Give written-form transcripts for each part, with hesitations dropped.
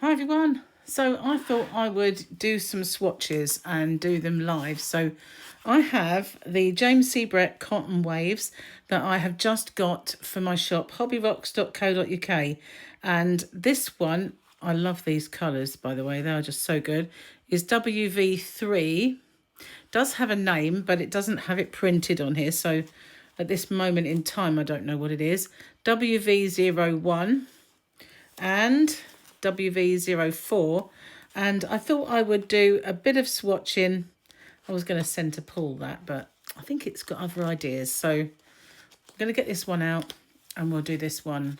Hi everyone. So I thought I would do some swatches and do them live. So I have the James C. Brett cotton waves that I have just got for my shop, hobbyrocks.co.uk. And this one, I love these colours, by the way, they are just so good, is WV3. Does have a name, but it doesn't have it printed on here. So at this moment in time, I don't know what it is. WV01 and WV04, and I thought I would do a bit of swatching. I was going to centre pull that, but I think it's got other ideas. So I'm going to get this one out and we'll do this one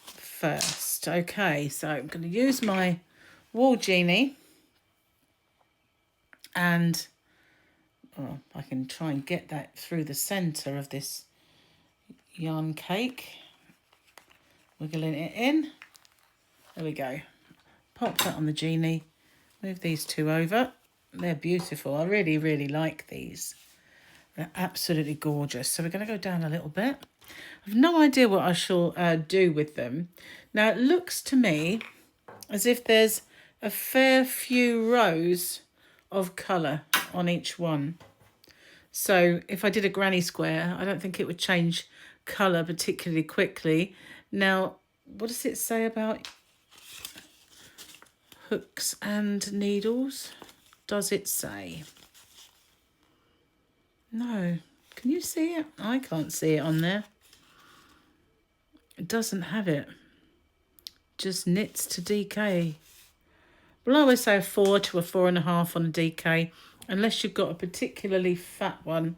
first. Okay, so I'm going to use my Wall Genie and I can try and get that through the centre of this yarn cake. Wiggling it in. There we go. Pop that on the Genie. Move these two over. They're beautiful. I really, really like these. They're absolutely gorgeous. So we're going to go down a little bit. I've no idea what I shall do with them. Now, it looks to me as if there's a fair few rows of colour on each one. So if I did a granny square, I don't think it would change colour particularly quickly. Now, what does it say about hooks and needles? Does it say? No. Can you see it? I can't see it on there. It doesn't have it. Just knits to DK. Well, I always say a 4 to a 4.5 on a DK. Unless you've got a particularly fat one,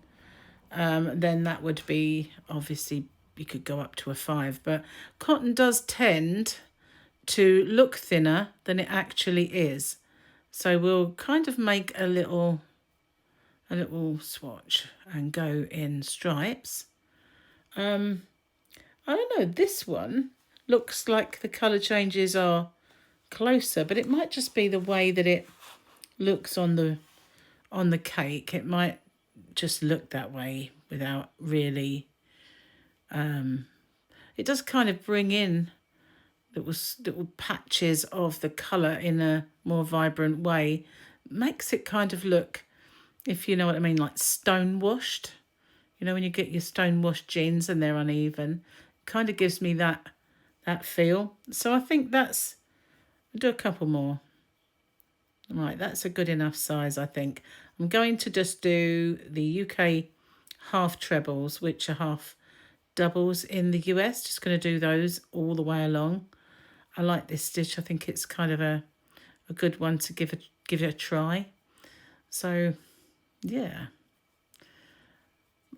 then that would be, obviously, you could go up to a 5. But cotton does tend to look thinner than it actually is. So we'll kind of make a little swatch and go in stripes. I don't know, this one looks like the colour changes are closer, but it might just be the way that it looks on the cake. It might just look that way without really it does kind of bring in little patches of the colour in a more vibrant way. Makes it kind of look, if you know what I mean, like stone washed. You know when you get your stone washed jeans and they're uneven, kind of gives me that feel. So I think I'll do a couple more. Right, that's a good enough size, I think. I'm going to just do the UK half trebles, which are half doubles in the US. Just going to do those all the way along. I like this stitch. I think it's kind of a good one to give it a try. So, yeah.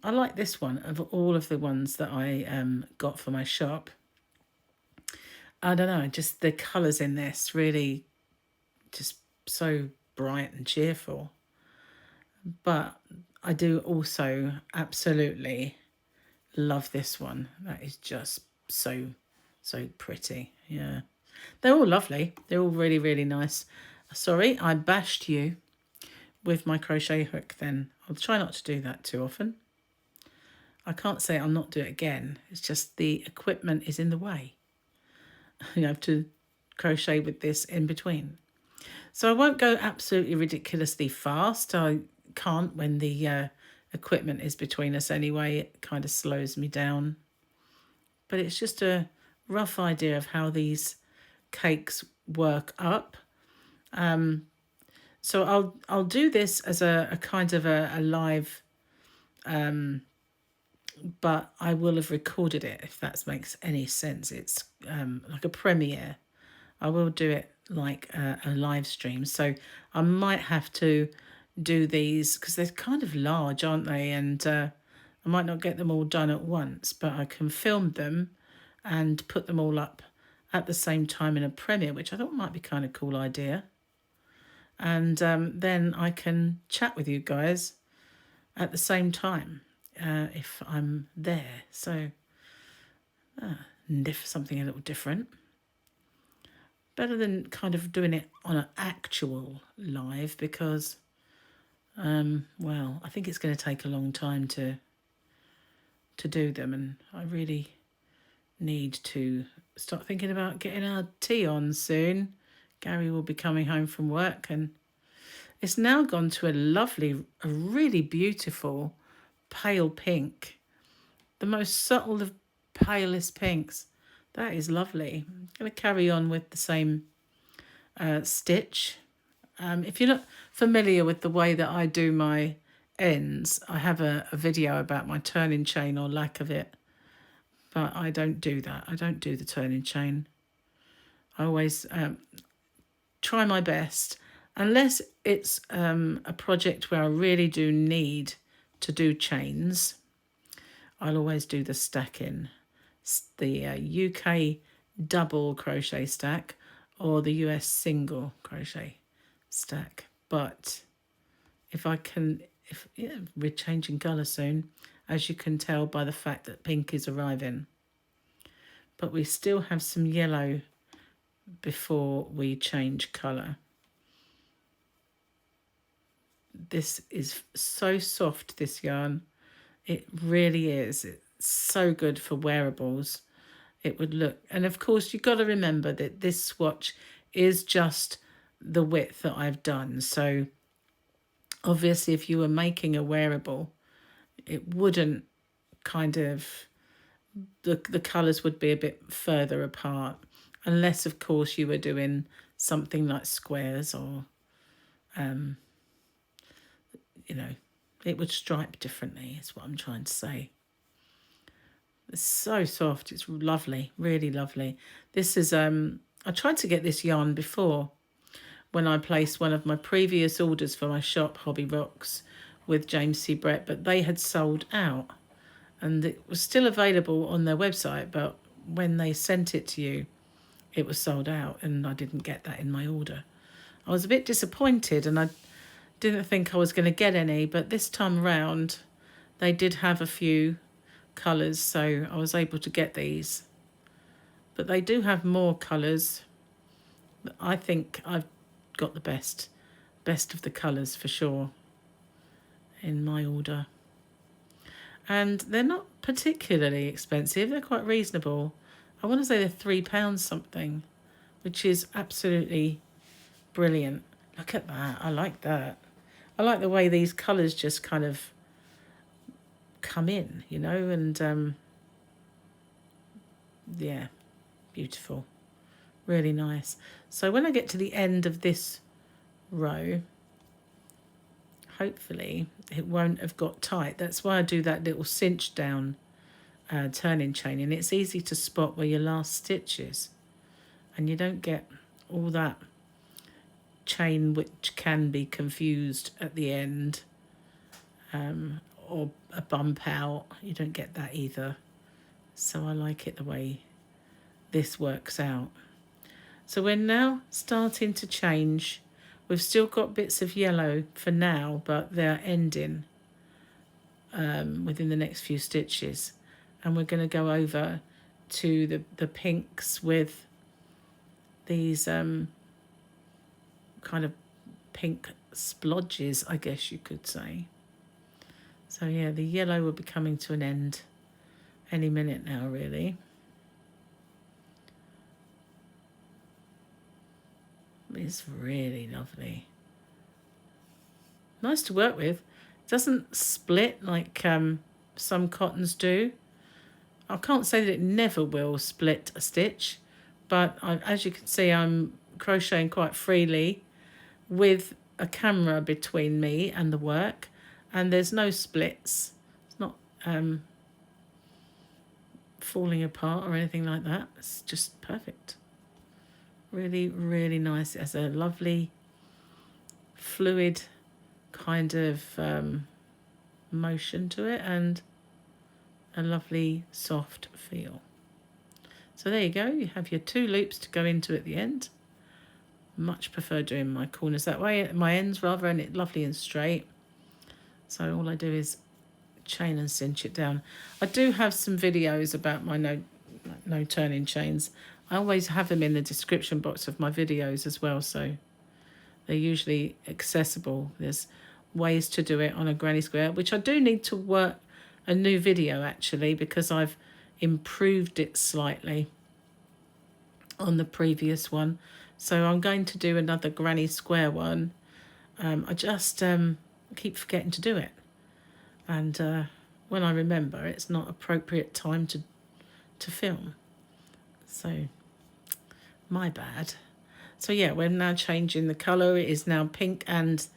I like this one of all of the ones that I got for my shop. I don't know, just the colours in this really just so bright and cheerful. But I do also absolutely love this one. That is just so pretty. Yeah, they're all lovely. They're all really, really nice. Sorry, I bashed you with my crochet hook then. I'll try not to do that too often. I can't say I'll not do it again. It's just the equipment is in the way. You have to crochet with this in between. So I won't go absolutely ridiculously fast. I can't when the equipment is between us anyway. It kind of slows me down. But it's just a rough idea of how these cakes work up. So I'll do this as a kind of a live, but I will have recorded it if that makes any sense. It's like a premiere. I will do it like a live stream. So I might have to do these because they're kind of large, aren't they? And I might not get them all done at once, but I can film them and put them all up at the same time in a premiere, which I thought might be kind of a cool idea. And then I can chat with you guys at the same time if I'm there. So something a little different. Better than kind of doing it on an actual live because, well, I think it's going to take a long time to do them, and I really need to start thinking about getting our tea on soon. Gary will be coming home from work, and it's now gone to a really beautiful pale pink. The most subtle of palest pinks. That is lovely. I'm going to carry on with the same stitch. If you're not familiar with the way that I do my ends, I have a video about my turning chain or lack of it. But I don't do that. I don't do the turning chain. I always try my best. Unless it's a project where I really do need to do chains, I'll always do the stacking. The UK double crochet stack or the US single crochet stack. But if I can, we're changing colour soon, as you can tell by the fact that pink is arriving. But we still have some yellow before we change colour. This is so soft, this yarn. It really is. It's so good for wearables. It would look, and of course you've got to remember that this swatch is just the width that I've done. So obviously if you were making a wearable, it wouldn't kind of, the colours would be a bit further apart, unless of course you were doing something like squares or you know, it would stripe differently, is what I'm trying to say. It's so soft. It's lovely, really lovely. This is, I tried to get this yarn before when I placed one of my previous orders for my shop, Hobby Rocks, with James C. Brett, but they had sold out. And it was still available on their website, but when they sent it to you, it was sold out, and I didn't get that in my order. I was a bit disappointed, and I didn't think I was going to get any, but this time around they did have a few colours, so I was able to get these. But they do have more colours. I think I've got the best of the colours for sure in my order. And they're not particularly expensive. They're quite reasonable. I want to say they're £3 something, which is absolutely brilliant. Look at that. I like that. I like the way these colours just kind of come in, you know, and yeah, beautiful. Really nice. So when I get to the end of this row, hopefully it won't have got tight. That's why I do that little cinch down turning chain, and it's easy to spot where your last stitch is, and you don't get all that chain which can be confused at the end, or a bump out. You don't get that either. So I like it the way this works out. So we're now starting to change. We've still got bits of yellow for now, but they're ending within the next few stitches. And we're going to go over to the pinks with these kind of pink splodges, I guess you could say. So yeah, the yellow will be coming to an end any minute now, really. It's really lovely. Nice to work with. It doesn't split like some cottons do. I can't say that it never will split a stitch, but as you can see, I'm crocheting quite freely with a camera between me and the work, and there's no splits. It's not falling apart or anything like that. It's just perfect. Really, really nice. It has a lovely fluid kind of motion to it, and a lovely soft feel. So there you go. You have your 2 loops to go into at the end. Much prefer doing my corners that way, my ends rather, and it's lovely and straight. So all I do is chain and cinch it down. I do have some videos about my no turning chains. I always have them in the description box of my videos as well, so they're usually accessible. There's ways to do it on a granny square, which I do need to work a new video actually, because I've improved it slightly. on the previous one. So I'm going to do another granny square one. I just keep forgetting to do it. And when I remember, it's not appropriate time to film. So, my bad. So yeah, we're now changing the colour. It is now pink and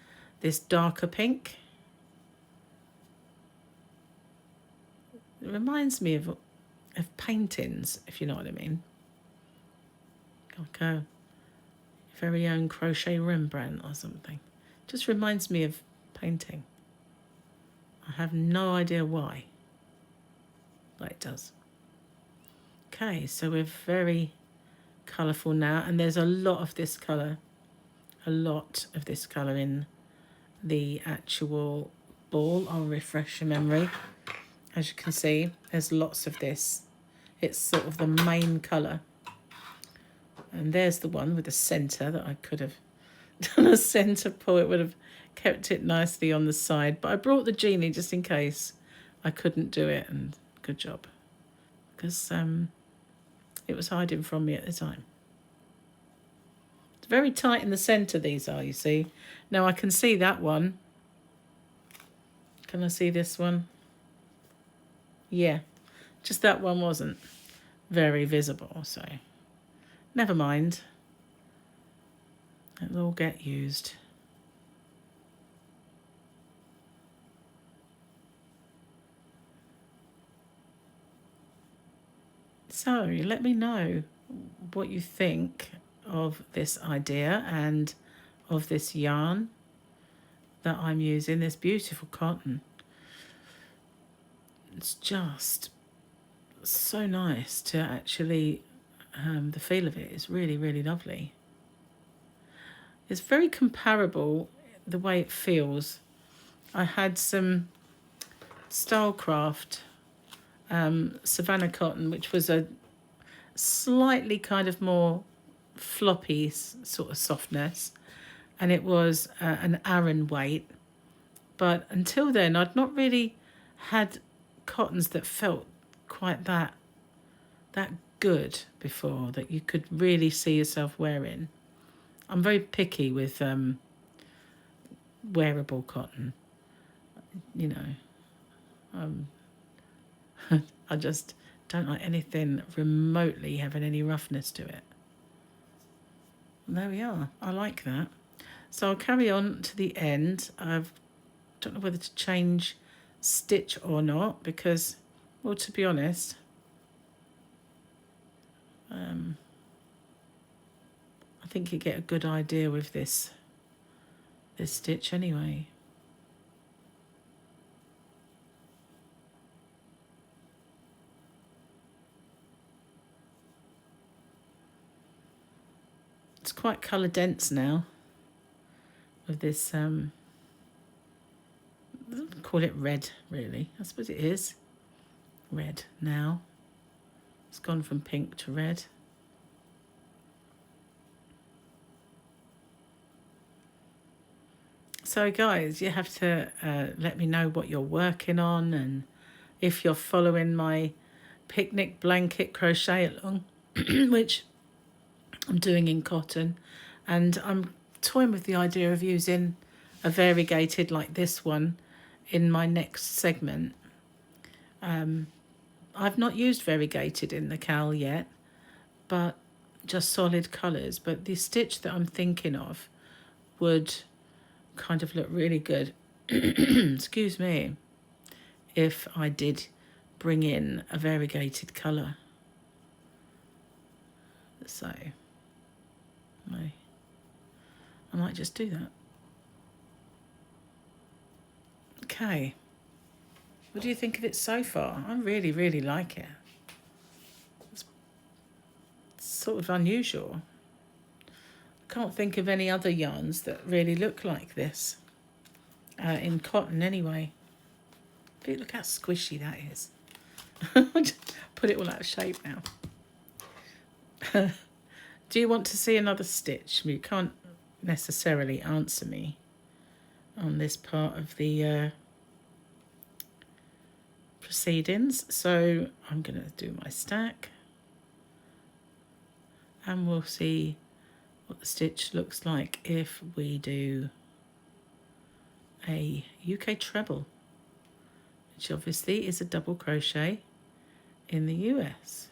this darker pink. It reminds me of paintings, if you know what I mean. Like a very own crochet Rembrandt or something. Just reminds me of painting. I have no idea why, but it does. Okay, so we're very colourful now, and there's a lot of this colour in the actual ball. I'll refresh your memory. As you can see, there's lots of this. It's sort of the main colour. And there's the one with the centre that I could have done a centre pull. It would have kept it nicely on the side. But I brought the genie just in case I couldn't do it, and good job. Because it was hiding from me at the time. It's very tight in the centre, these are, you see. Now I can see that one. Can I see this one? Yeah, just that one wasn't very visible, so never mind. It'll all get used. So let me know what you think of this idea and of this yarn that I'm using, this beautiful cotton. It's just so nice to actually, the feel of it is really, really lovely. It's very comparable, the way it feels. I had some Stylecraft Savannah cotton, which was a slightly kind of more floppy sort of softness, and it was an Aran weight. But until then, I'd not really had cottons that felt quite that good before, that you could really see yourself wearing. I'm very picky with wearable cotton, you know. I just don't like anything remotely having any roughness to it. And there we are. I like that. So I'll carry on to the end. I don't know whether to change stitch or not, because, well, to be honest, I think you get a good idea with this stitch anyway. It's quite colour dense now with this, I don't call it red really, I suppose it is red now. It's gone from pink to red. So guys, you have to let me know what you're working on, and if you're following my picnic blanket crochet along, which I'm doing in cotton, and I'm toying with the idea of using a variegated like this one in my next segment. I've not used variegated in the cowl yet, but just solid colours. But the stitch that I'm thinking of would kind of look really good, excuse me, if I did bring in a variegated colour. So I might just do that. Okay, what do you think of it so far? I really, really like it. It's sort of unusual. I can't think of any other yarns that really look like this, in cotton anyway. Look how squishy that is. I just put it all out of shape now. Do you want to see another stitch? You can't necessarily answer me on this part of the proceedings. So I'm going to do my stack. And we'll see what the stitch looks like if we do a UK treble, which obviously is a double crochet in the US.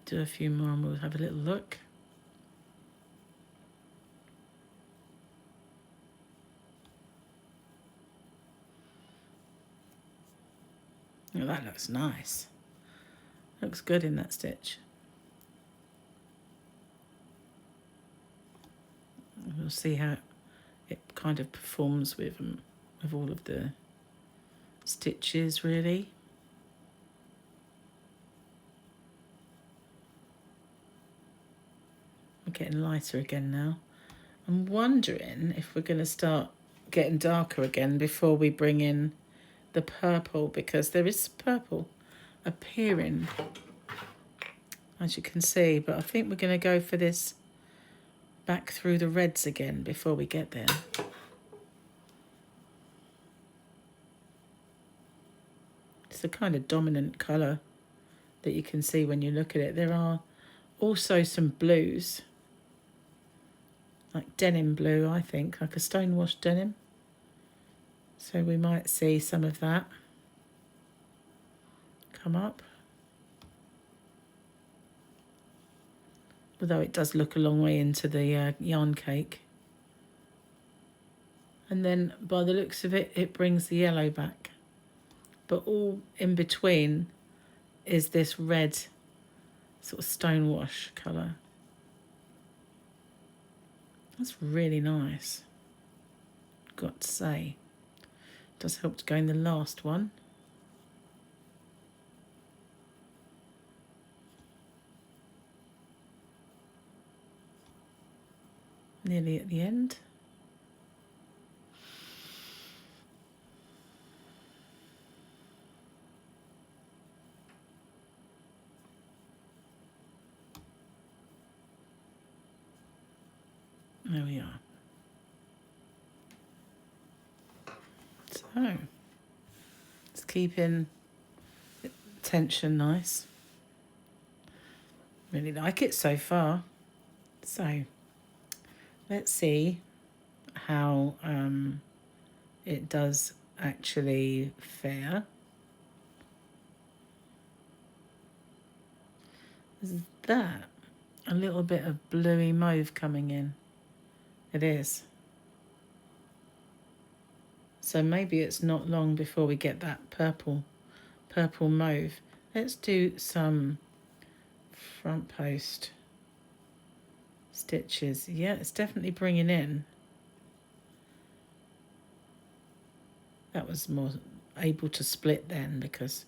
Do a few more and we'll have a little look. Oh, that looks nice. Looks good in that stitch. We'll see how it kind of performs with all of the stitches, really. We're getting lighter again now. I'm wondering if we're going to start getting darker again before we bring in the purple, because there is purple appearing, as you can see, but I think we're going to go for this back through the reds again before we get there. It's the kind of dominant colour that you can see when you look at it. There are also some blues, like denim blue, I think, like a stonewashed denim. So we might see some of that come up. Although it does look a long way into the yarn cake. And then by the looks of it, it brings the yellow back. But all in between is this red sort of stonewash colour. That's really nice, got to say. Does help to go in the last one. Nearly at the end. There we are. So, it's keeping tension nice. Really like it so far. So, let's see how it does actually fare. Is that a little bit of bluey mauve coming in? It is. So maybe it's not long before we get that purple mauve. Let's do some front post stitches. Yeah, it's definitely bringing in. That was more able to split then because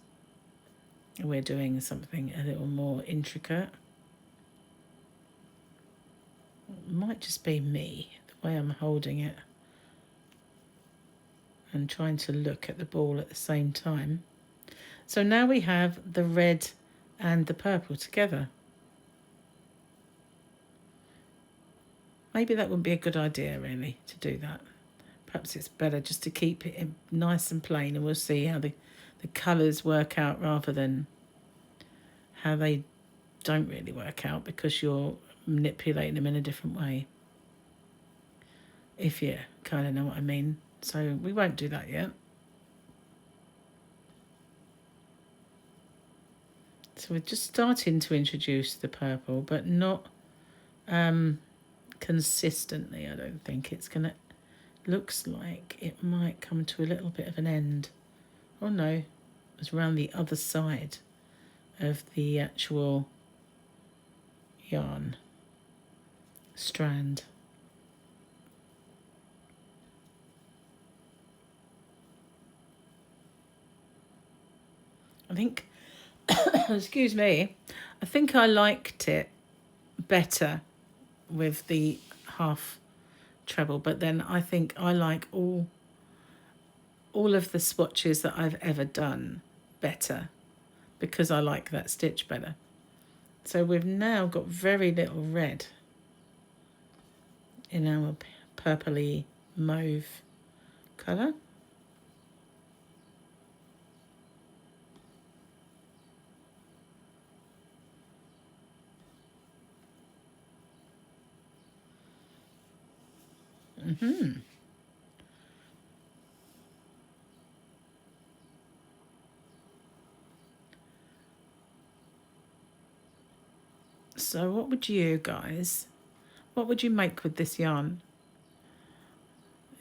we're doing something a little more intricate. It might just be me, the way I'm holding it and trying to look at the ball at the same time. So now we have the red and the purple together. Maybe that wouldn't be a good idea, really, to do that. Perhaps it's better just to keep it nice and plain, and we'll see how the colours work out rather than how they don't really work out because you're manipulating them in a different way. If you kind of know what I mean. So we won't do that yet. So we're just starting to introduce the purple, but not consistently. I don't think it's gonna. Looks like it might come to a little bit of an end. Oh no, it's around the other side of the actual yarn strand. I think, excuse me, I think I liked it better with the half treble, but then I think I like all of the swatches that I've ever done better because I like that stitch better. So we've now got very little red in our purpley mauve colour. So what would you guys, what would you make with this yarn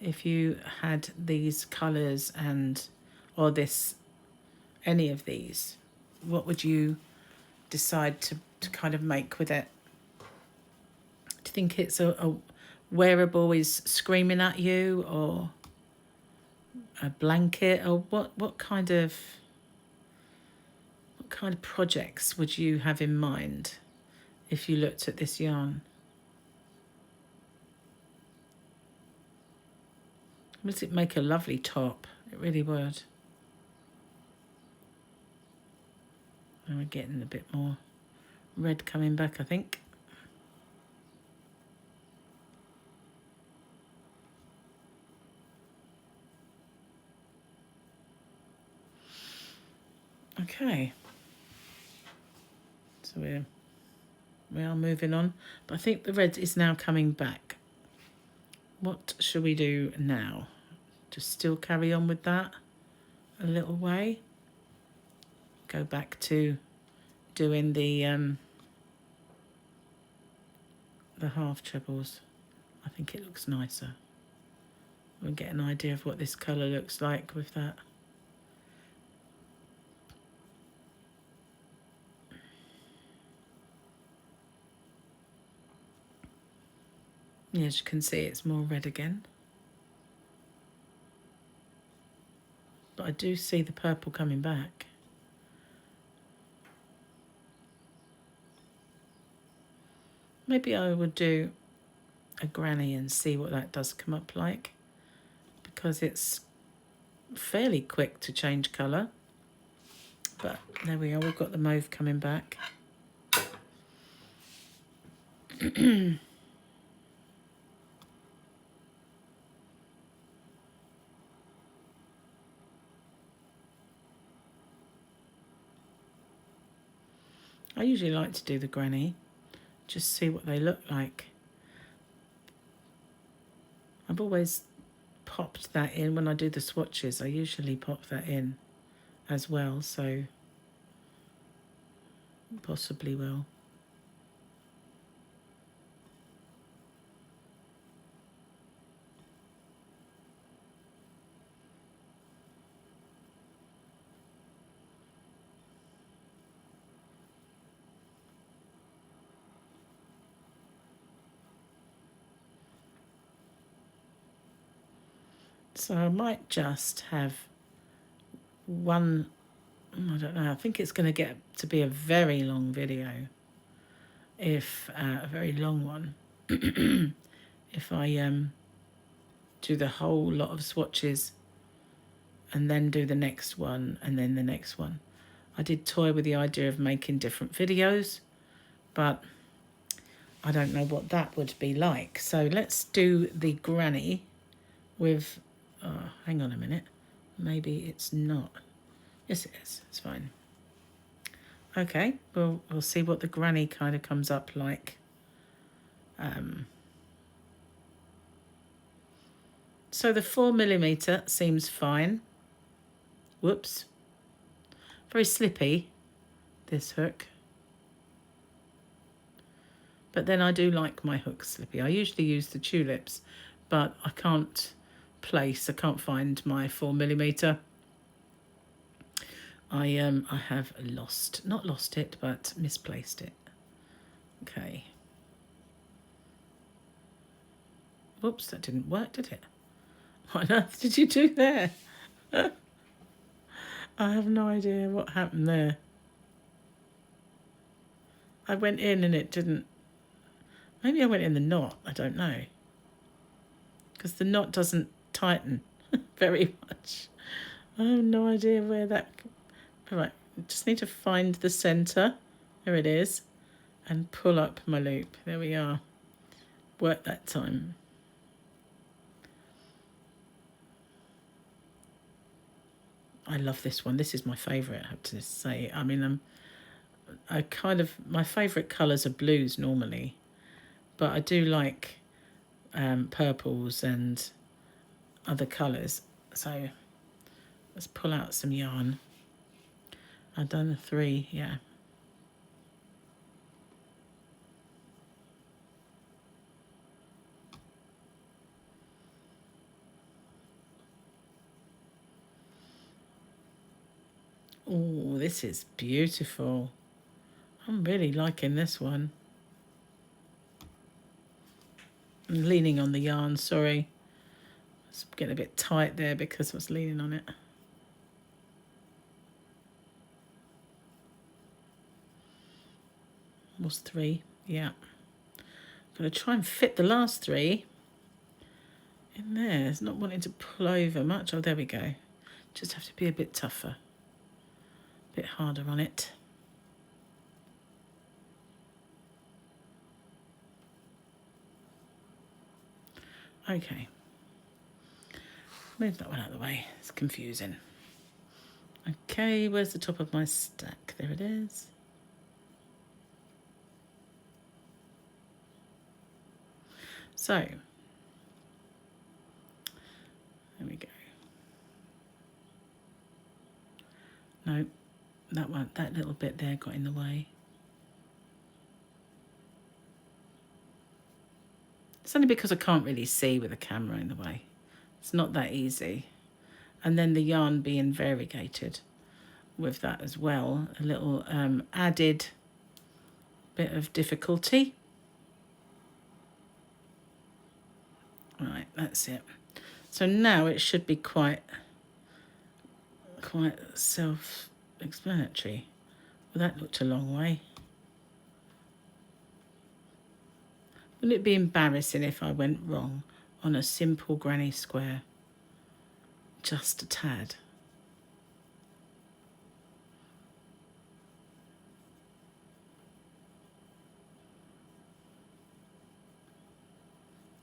if you had these colours and, or this, any of these? What would you decide to kind of make with it? Do you think it's a wearable is screaming at you, or a blanket, or what kind of projects would you have in mind if you looked at this yarn? Would it make a lovely top? It really would. And we're getting a bit more red coming back, I think. Okay. So we are moving on, but I think the red is now coming back. What should we do now? Just still carry on with that a little way. Go back to doing the half trebles. I think it looks nicer. We'll get an idea of what this colour looks like with that. Yeah, as you can see, it's more red again. But I do see the purple coming back. Maybe I would do a granny and see what that does come up like, because it's fairly quick to change colour. But there we are, we've got the mauve coming back. I usually like to do the granny, just see what they look like. I've always popped that in when I do the swatches. I usually pop that in as well, so possibly will. So I might just have one, I don't know, I think it's going to get to be a very long video, if a very long one, if I do the whole lot of swatches and then do the next one and then the next one. I did toy with the idea of making different videos, but I don't know what that would be like. So let's do the granny with, hang on a minute, maybe it's not. Yes, it is, it's fine. Okay, we'll see what the granny kind of comes up like. So the 4mm seems fine. Whoops. Very slippy, this hook. But then I do like my hooks slippy. I usually use the tulips, but I can't find my 4mm. I have not lost it, but misplaced it. Okay. Whoops, that didn't work, did it? What on earth did you do there? I have no idea what happened there. I went in and it didn't. Maybe I went in the knot, I don't know. Because the knot doesn't tighten very much. I have no idea where that... All right, just need to find the centre. There it is. And pull up my loop. There we are. Work that time. I love this one. This is my favourite, I have to say. I mean, my favourite colours are blues normally, but I do like purples and other colours. So let's pull out some yarn. I've done 3, yeah. Oh, this is beautiful. I'm really liking this one. I'm leaning on the yarn, sorry. It's getting a bit tight there because I was leaning on it. Was 3, yeah. I'm going to try and fit the last 3 in there. It's not wanting to pull over much. Oh, there we go. Just have to be a bit tougher. A bit harder on it. Okay. Move that one out of the way. It's confusing. Okay, where's the top of my stack? There it is. So, there we go. No, that one, that little bit there got in the way. It's only because I can't really see with the camera in the way. It's not that easy. And then the yarn being variegated with that as well, a little added bit of difficulty. Right, that's it. So now it should be quite self-explanatory. Well, that looked a long way. Wouldn't it be embarrassing if I went wrong on a simple granny square? Just a tad.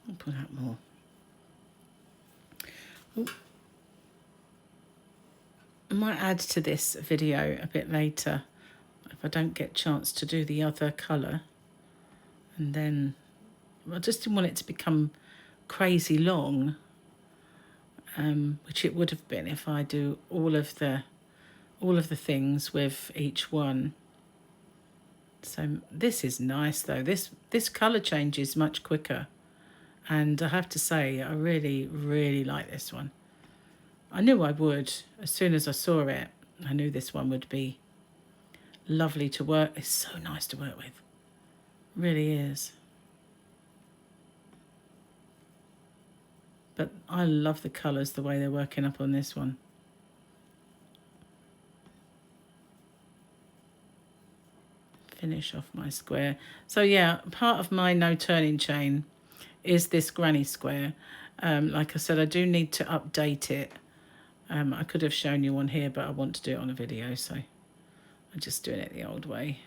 I'll put out more. Ooh. I might add to this video a bit later if I don't get a chance to do the other colour. And then I just didn't want it to become crazy long, which it would have been if I do all of the things with each one. So this is nice though. This colour change is much quicker, and I have to say I really, really like this one. I knew I would. As soon as I saw it, I knew this one would be lovely to work. It's so nice to work with. It really is. But I love the colours, the way they're working up on this one. Finish off my square. So yeah, part of my no turning chain is this granny square. Like I said, I do need to update it. I could have shown you one here, but I want to do it on a video, so I'm just doing it the old way.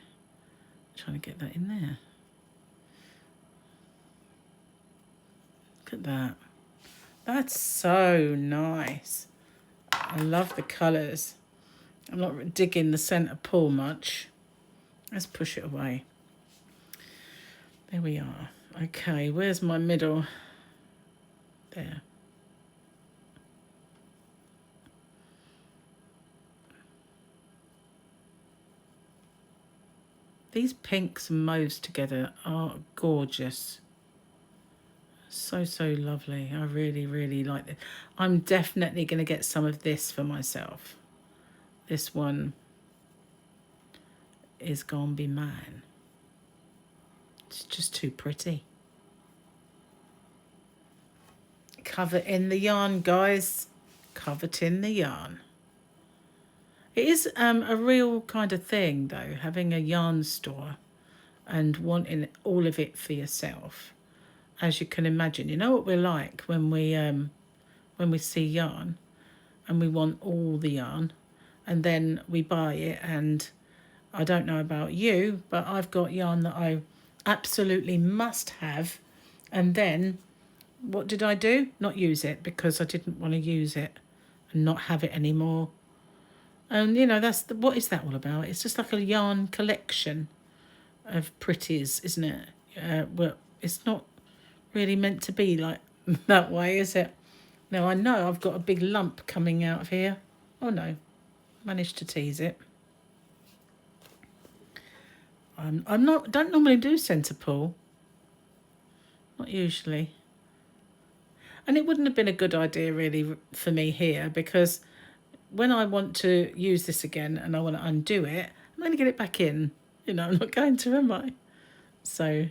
Trying to get that in there. Look at that. That's so nice. I love the colours. I'm not digging the centre pull much. Let's push it away. There we are. Okay, where's my middle? There. These pinks and mauves together are gorgeous. So, so lovely. I really, really like it. I'm definitely going to get some of this for myself. This one is gonna be mine. It's just too pretty. Covet in the yarn, guys. Coveting the yarn. It is a real kind of thing, though, having a yarn store and wanting all of it for yourself. As you can imagine, you know what we're like when we see yarn and we want all the yarn, and then we buy it, and I don't know about you, but I've got yarn that I absolutely must have, and then what did I do? Not use it because I didn't want to use it and not have it anymore. And you know, what is that all about? It's just like a yarn collection of pretties, isn't it? Well, it's not really meant to be like that way, is it? Now I know I've got a big lump coming out of here. Oh no, managed to tease it. Don't normally do centre pull. Not usually. And it wouldn't have been a good idea really for me here, because when I want to use this again and I want to undo it, I'm going to get it back in. You know, I'm not going to, am I? So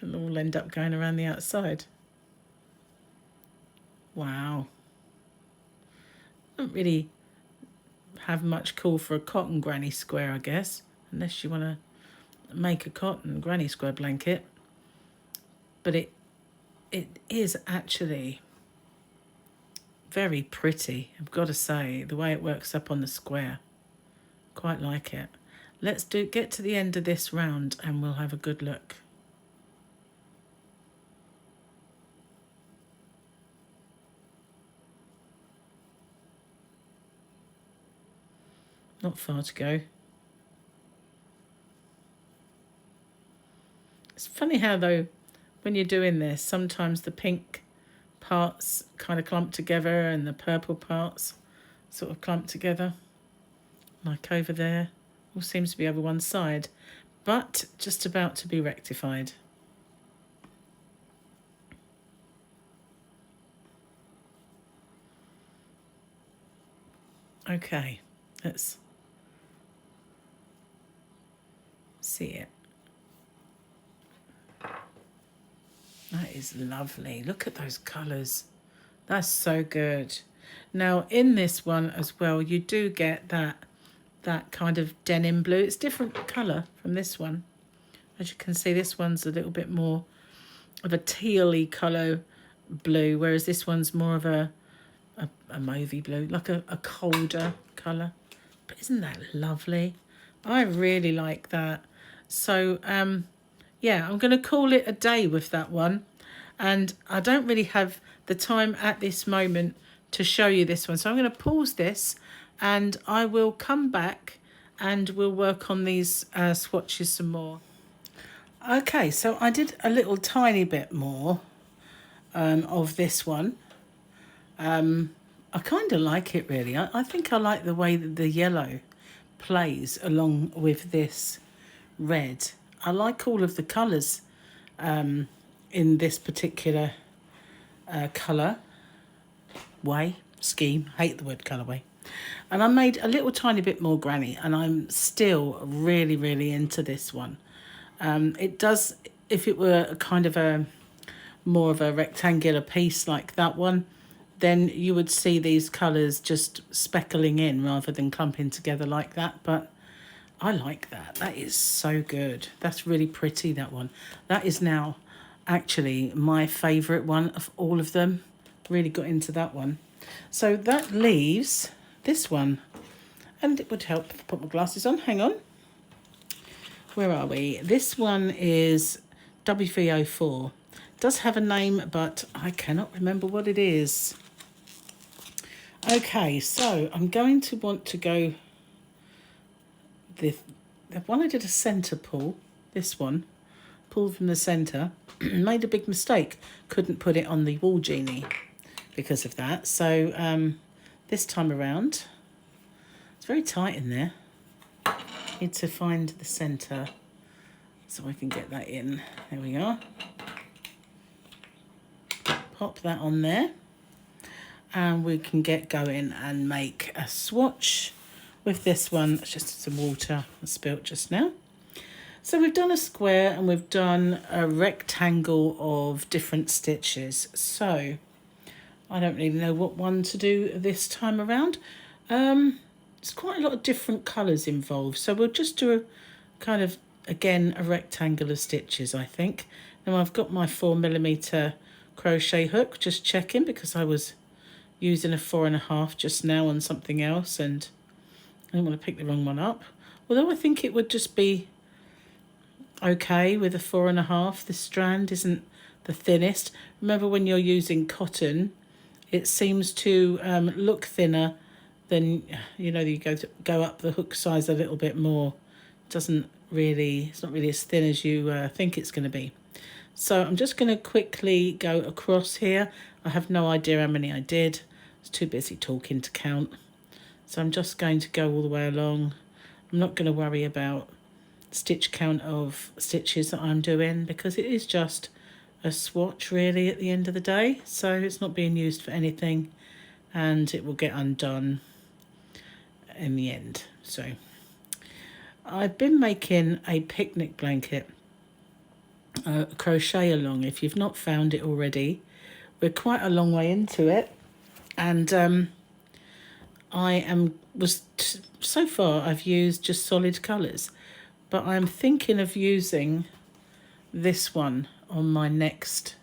it'll all end up going around the outside. Wow. Don't really have much call for a cotton granny square, I guess, unless you want to make a cotton granny square blanket. But it is actually very pretty, I've got to say, the way it works up on the square. Quite like it. Let's get to the end of this round and we'll have a good look. Not far to go. It's funny how, though, when you're doing this, sometimes the pink parts kind of clump together and the purple parts sort of clump together. Like over there. All seems to be over one side, but just about to be rectified. Okay, let's see it. That is lovely. Look at those colours. That's so good. Now, in this one as well, you do get that kind of denim blue. It's different colour from this one. As you can see, this one's a little bit more of a tealy colour blue, whereas this one's more of a mauvey blue, like a colder colour. But isn't that lovely? I really like that. So, yeah, I'm going to call it a day with that one. And I don't really have the time at this moment to show you this one. So I'm going to pause this and I will come back and we'll work on these swatches some more. Okay, so I did a little tiny bit more of this one. I kind of like it, really. I think I like the way that the yellow plays along with this red. I like all of the colours in this particular colour scheme. Hate the word colourway. And I made a little tiny bit more granny, and I'm still really, really into this one. It does, if it were a kind of a more of a rectangular piece like that one, then you would see these colours just speckling in rather than clumping together like that. But I like that. That is so good. That's really pretty, that one. That is now actually my favourite one of all of them. Really got into that one. So that leaves this one. And it would help if I put my glasses on. Hang on. Where are we? This one is WV04. Does have a name, but I cannot remember what it is. Okay, so I'm going to want to go the one I did a centre pull, this one, pull from the centre, made a big mistake, couldn't put it on the wall genie because of that. So this time around, it's very tight in there. Need to find the centre so I can get that in. There we are. Pop that on there and we can get going and make a swatch with this one. It's just some water I spilt just now. So we've done a square and we've done a rectangle of different stitches. So I don't really know what one to do this time around. There's quite a lot of different colours involved. So we'll just do a kind of, again, a rectangle of stitches, I think. Now I've got my 4mm crochet hook, just checking, because I was using a 4.5 just now on something else and I don't want to pick the wrong one up. Although I think it would just be okay with a 4.5. This strand isn't the thinnest. Remember, when you're using cotton, it seems to look thinner than, you know, you go up the hook size a little bit more. It's not really as thin as you think it's going to be. So I'm just going to quickly go across here. I have no idea how many I did. I was too busy talking to count. So I'm just going to go all the way along. I'm not going to worry about stitch count of stitches that I'm doing because it is just a swatch really at the end of the day. So it's not being used for anything and it will get undone in the end. So I've been making a picnic blanket crochet along. If you've not found it already, we're quite a long way into it, and so far I've used just solid colours, but I'm thinking of using this one on my next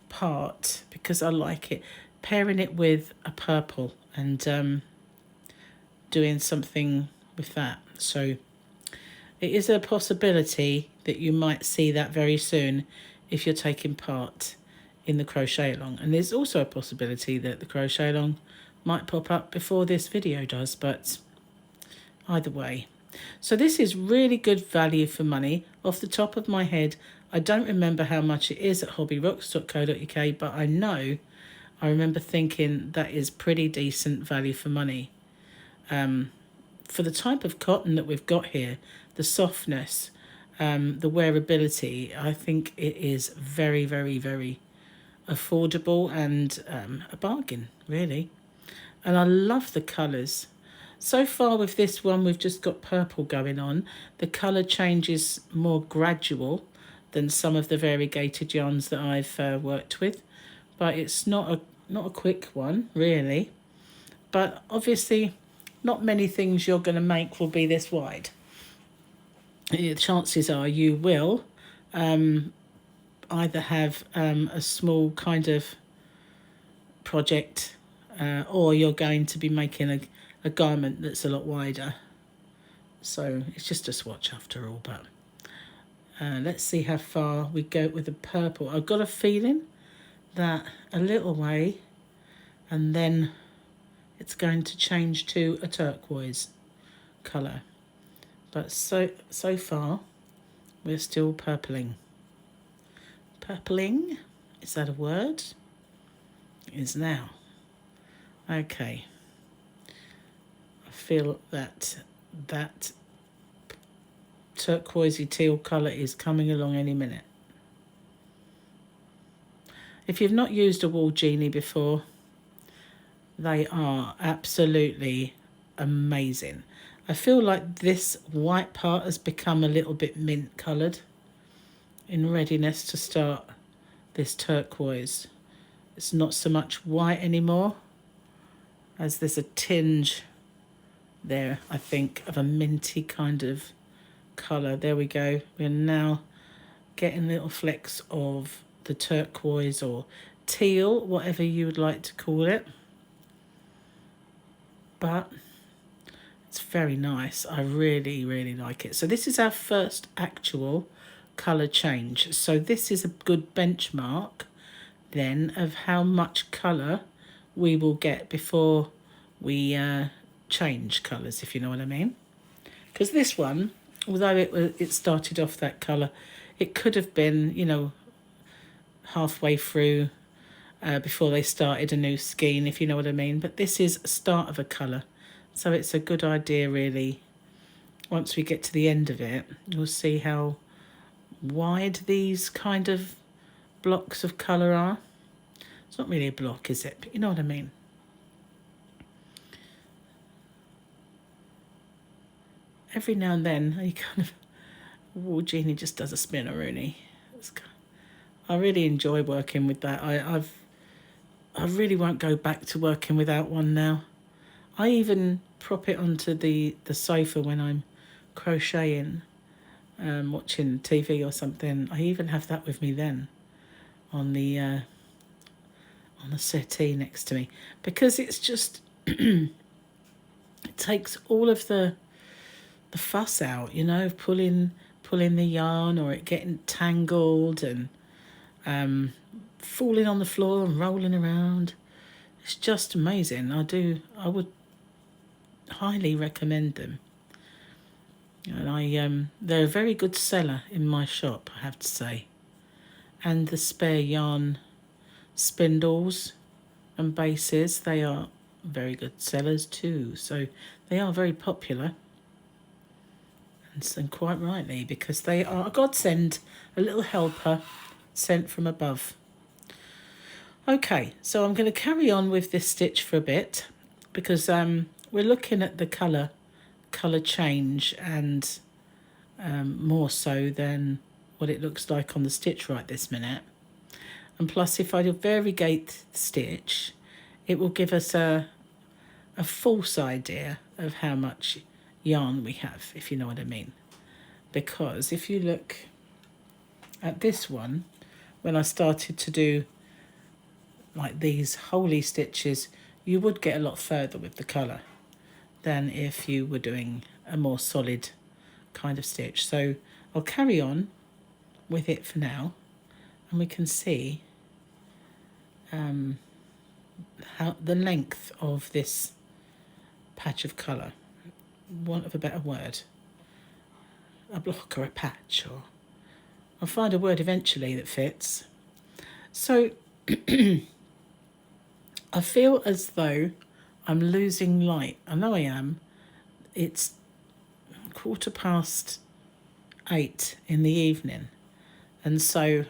part because I like it, pairing it with a purple and doing something with that. So it is a possibility that you might see that very soon if you're taking part in the crochet along. And there's also a possibility that the crochet along might pop up before this video does, but either way. So this is really good value for money. Off the top of my head, I don't remember how much it is at hobbyrocks.co.uk, but I remember thinking that is pretty decent value for money. For the type of cotton that we've got here, the softness, the wearability, I think it is very, very, very affordable and a bargain, really. And I love the colours. So far with this one, we've just got purple going on. The colour change is more gradual than some of the variegated yarns that I've worked with, but it's not a quick one, really. But obviously, not many things you're going to make will be this wide. The chances are you will either have a small kind of project or you're going to be making a garment that's a lot wider. So it's just a swatch after all, but let's see how far we go with the purple. I've got a feeling that a little way and then it's going to change to a turquoise colour. But so far we're still purpling. Purpling, is that a word? It is now. Okay. I feel that turquoisey teal colour is coming along any minute. If you've not used a Wool Genie before, they are absolutely amazing. I feel like this white part has become a little bit mint coloured in readiness to start this turquoise. It's not so much white anymore, as there's a tinge there, I think, of a minty kind of colour. There we go. We're now getting little flecks of the turquoise or teal, whatever you would like to call it. But it's very nice. I really, really like it. So this is our first actual colour change. So this is a good benchmark then of how much colour we will get before we change colours, if you know what I mean. Because this one, although it started off that colour, it could have been, you know, halfway through before they started a new skein, if you know what I mean. But this is a start of a colour, so it's a good idea, really. Once we get to the end of it, you'll see how wide these kind of blocks of colour are. It's not really a block, is it? But you know what I mean. Every now and then, you kind of, Wool Genie just does a spinneroonie. I really enjoy working with that. I really won't go back to working without one now. I even prop it onto the sofa when I'm crocheting, watching TV or something. I even have that with me then, on the settee next to me, because it's just it takes all of the fuss out, you know, pulling the yarn or it getting tangled and falling on the floor and rolling around. It's just amazing. I would highly recommend them. And they're a very good seller in my shop, I have to say. And the spare yarn spindles and bases, they are very good sellers too. So they are very popular. And quite rightly, because they are a godsend, a little helper sent from above. Okay, so I'm going to carry on with this stitch for a bit because we're looking at the colour change, and more so than what it looks like on the stitch right this minute. And plus, if I do variegate the stitch, it will give us a false idea of how much yarn we have, if you know what I mean. Because if you look at this one, when I started to do like these holy stitches, you would get a lot further with the colour than if you were doing a more solid kind of stitch. So I'll carry on with it for now, and we can see how the length of this patch of colour, want of a better word, a block or a patch, or I'll find a word eventually that fits. So I feel as though I'm losing light. I know I am. It's 8:15 in the evening, and so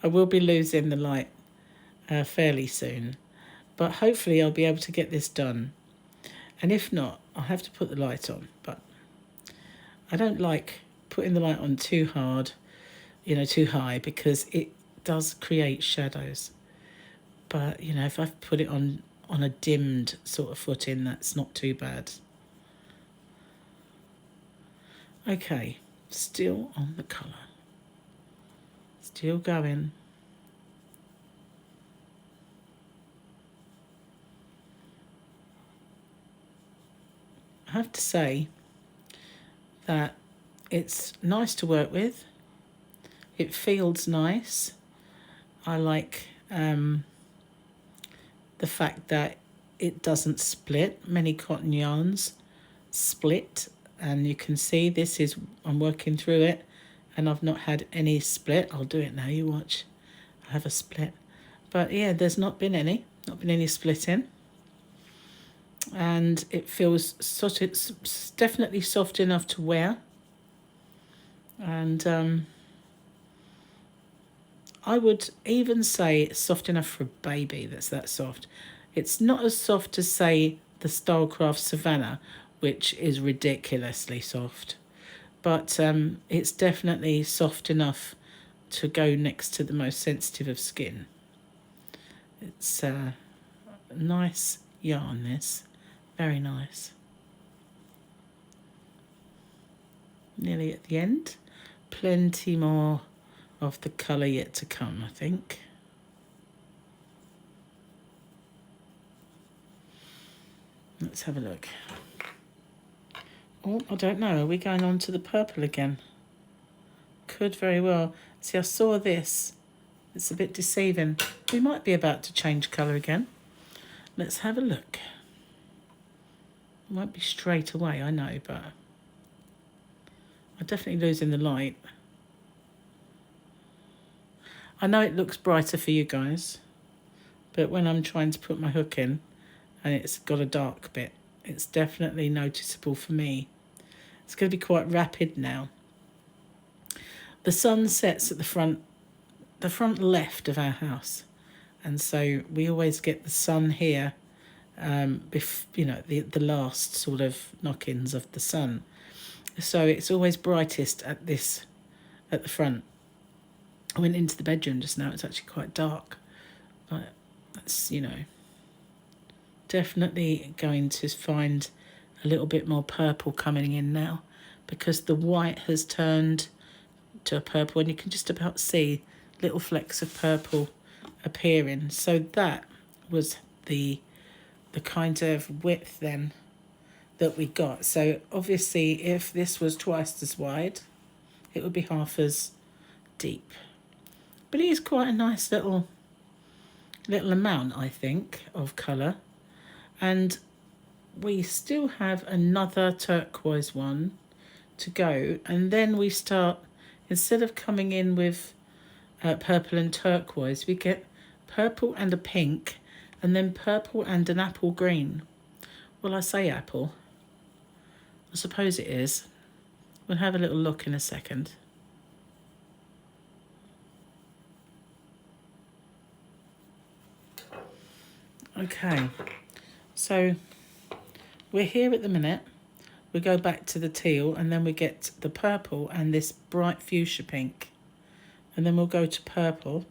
I will be losing the light fairly soon, but hopefully I'll be able to get this done. And if not, I'll have to put the light on, but I don't like putting the light on too hard, you know, too high, because it does create shadows. But, you know, if I've put it on a dimmed sort of footing, that's not too bad. Okay, still on the colour. Still going. I have to say that it's nice to work with. It feels nice. I like the fact that it doesn't split. Many cotton yarns split, and you can see this is, I'm working through it and I've not had any split. I'll do it now, you watch. I have a split. But yeah, there's not been any splitting. And it feels it's definitely soft enough to wear. And I would even say it's soft enough for a baby that's that soft. It's not as soft as, say, the Stylecraft Savannah, which is ridiculously soft. But it's definitely soft enough to go next to the most sensitive of skin. It's a nice yarn, this. Very nice. Nearly at the end. Plenty more of the colour yet to come, I think. Let's have a look. Oh, I don't know. Are we going on to the purple again? Could very well. See, I saw this. It's a bit deceiving. We might be about to change colour again. Let's have a look. It won't be straight away, I know, but I'm definitely losing the light. I know it looks brighter for you guys, but when I'm trying to put my hook in and it's got a dark bit, it's definitely noticeable for me. It's going to be quite rapid now. The sun sets at the front left of our house, and so we always get the sun here, you know, the last sort of knock-ins of the sun. So it's always brightest at the front. I went into the bedroom just now. It's actually quite dark, but that's, you know, definitely going to find a little bit more purple coming in now, because the white has turned to a purple, and you can just about see little flecks of purple appearing. So that was the kind of width then that we got. So obviously if this was twice as wide, it would be half as deep. But it is quite a nice little amount, I think, of colour. And we still have another turquoise one to go, and then we start, instead of coming in with purple and turquoise, we get purple and a pink, and then purple and an apple green. Well, I say apple. I suppose it is. We'll have a little look in a second. Okay, so we're here at the minute. We go back to the teal, and then we get the purple and this bright fuchsia pink. And then we'll go to purple,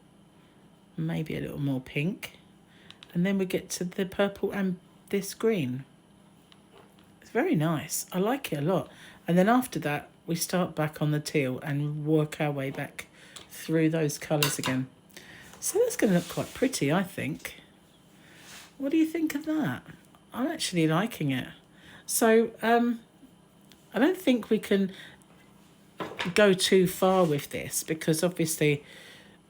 maybe a little more pink. And then we get to the purple and this green. It's very nice. I like it a lot. And then after that, we start back on the teal and work our way back through those colours again. So that's going to look quite pretty, I think. What do you think of that? I'm actually liking it. So I don't think we can go too far with this, because obviously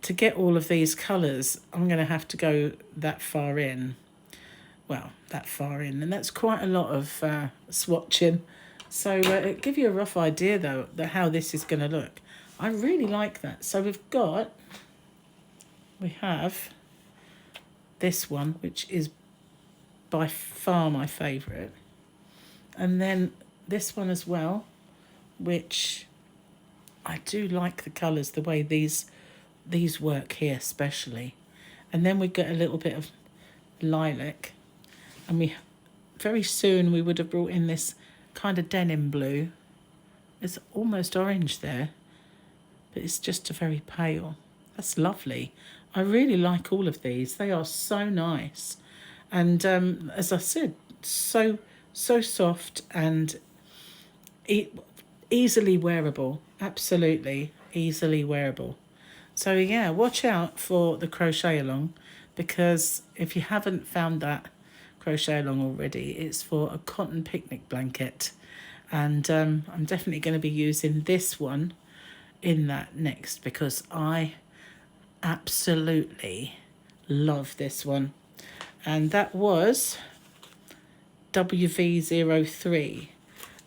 to get all of these colours, I'm going to have to go that far in. Well, that far in, and that's quite a lot of swatching. So it'll give you a rough idea, though, that how this is going to look. I really like that. So we have this one, which is by far my favourite. And then this one as well, which I do like the colours, the way these work here especially. And then we get a little bit of lilac. And we very soon we would have brought in this kind of denim blue. It's almost orange there, but it's just a very pale. That's lovely. I really like all of these. They are so nice. And as I said, so soft and easily wearable. Absolutely easily wearable. So yeah, watch out for the crochet along, because if you haven't found that crochet along already, it's for a cotton picnic blanket. And I'm definitely going to be using this one in that next, because I absolutely love this one. And that was WV03.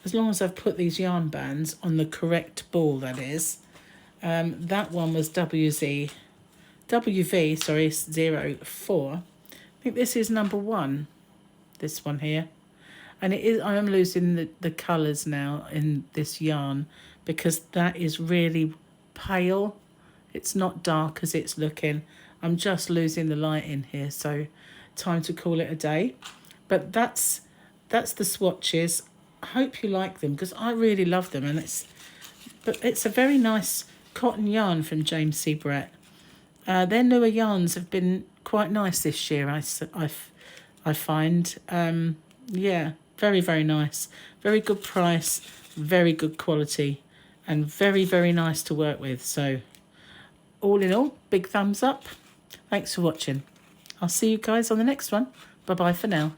As long as I've put these yarn bands on the correct ball, that is. That one was WV 04. I think this is number 1, this one here. And it is, I am losing the colours now in this yarn, because that is really pale. It's not dark as it's looking. I'm just losing the light in here, so time to call it a day. But that's the swatches. I hope you like them, because I really love them. And it's a very nice cotton yarn from James C. Brett. Their newer yarns have been quite nice this year, I find. Yeah, very, very nice. Very good price, very good quality, and very, very nice to work with. So all in all, big thumbs up. Thanks for watching. I'll see you guys on the next one. Bye-bye for now.